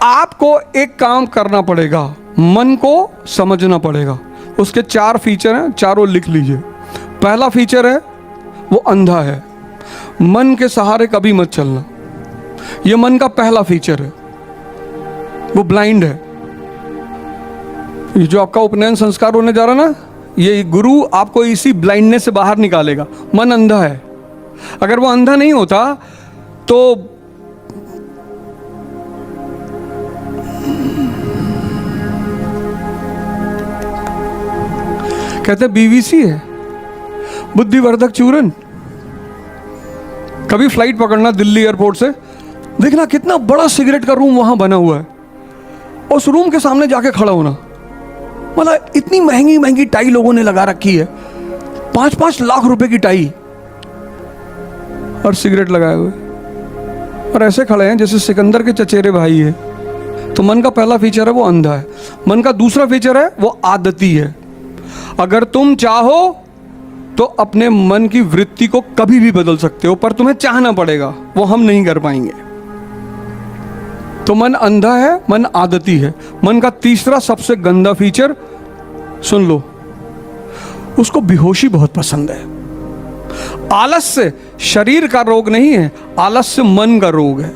आपको एक काम करना पड़ेगा, मन को समझना पड़ेगा। उसके 4 फीचर हैं, चारों लिख लीजिए। पहला फीचर है वो अंधा है, मन के सहारे कभी मत चलना। ये मन का पहला फीचर है, वो ब्लाइंड है। ये जो आपका उपनयन संस्कार होने जा रहा ना, ये गुरु आपको इसी ब्लाइंडनेस से बाहर निकालेगा। मन अंधा है, अगर वो अंधा नहीं होता तो कहते बीवीसी है, बुद्धिवर्धक चूरन। कभी फ्लाइट पकड़ना दिल्ली एयरपोर्ट से, देखना कितना बड़ा सिगरेट का रूम वहां बना हुआ है, उस रूम के सामने जाके खड़ा होना। मतलब इतनी महंगी महंगी टाई लोगों ने लगा रखी है, 5-5 लाख रुपए की टाई और सिगरेट लगाए हुए, और ऐसे खड़े हैं जैसे सिकंदर के चचेरे भाई है। तो मन का पहला फीचर है वो अंधा है। मन का दूसरा फीचर है वो आदती है। अगर तुम चाहो तो अपने मन की वृत्ति को कभी भी बदल सकते हो, पर तुम्हें चाहना पड़ेगा, वो हम नहीं कर पाएंगे। तो मन अंधा है, मन आदती है। मन का तीसरा सबसे गंदा फीचर सुन लो, उसको बेहोशी बहुत पसंद है। आलस्य शरीर का रोग नहीं है, आलस्य मन का रोग है।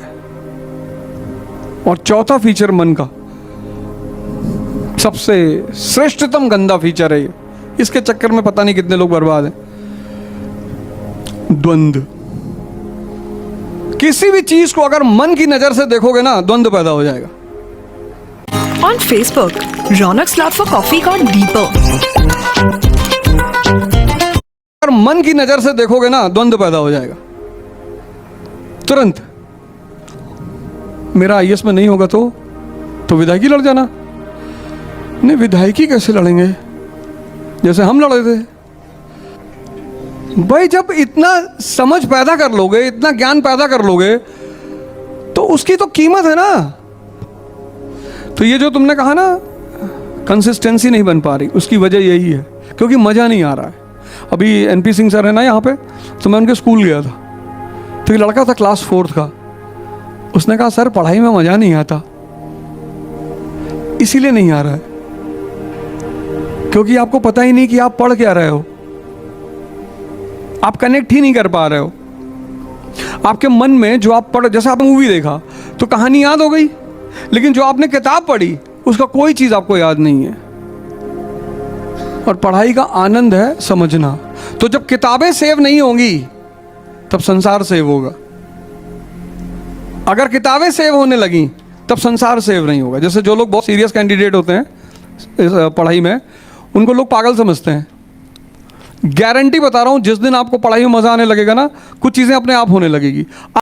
और चौथा फीचर मन का सबसे श्रेष्ठतम गंदा फीचर है ये, इसके चक्कर में पता नहीं कितने लोग बर्बाद हैं, द्वंद्व। किसी भी चीज को अगर मन की नजर से देखोगे ना, द्वंद्व पैदा हो जाएगा। On Facebook, Ronak's love for coffee got deeper. अगर मन की नजर से देखोगे ना, द्वंद्व पैदा हो जाएगा तुरंत। मेरा आईएएस में नहीं होगा तो विधायकी लड़ जाना। नहीं, विधायकी कैसे लड़ेंगे जैसे हम लड़े थे। भाई जब इतना समझ पैदा कर लोगे, इतना ज्ञान पैदा कर लोगे, तो उसकी तो कीमत है ना। तो ये जो तुमने कहा ना कंसिस्टेंसी नहीं बन पा रही, उसकी वजह यही है क्योंकि मजा नहीं आ रहा है। अभी एनपी सिंह सर है ना यहाँ पे, तो मैं उनके स्कूल गया था, तो एक लड़का था क्लास 4th का। उसने कहा सर पढ़ाई में मजा नहीं आता। इसीलिए नहीं आ रहा है क्योंकि आपको पता ही नहीं कि आप पढ़ क्या रहे हो, आप कनेक्ट ही नहीं कर पा रहे हो। आपके मन में जो आप पढ़, जैसे आपने मूवी देखा तो कहानी याद हो गई, लेकिन जो आपने किताब पढ़ी उसका कोई चीज आपको याद नहीं है। और पढ़ाई का आनंद है समझना। तो जब किताबें सेव नहीं होंगी तब संसार सेव होगा। अगर किताबें सेव होने लगी तब संसार सेव नहीं होगा। जैसे जो लोग बहुत सीरियस कैंडिडेट होते हैं इस पढ़ाई में, उनको लोग पागल समझते हैं। गारंटी बता रहा हूं, जिस दिन आपको पढ़ाई में मजा आने लगेगा ना, कुछ चीजें अपने आप होने लगेगी।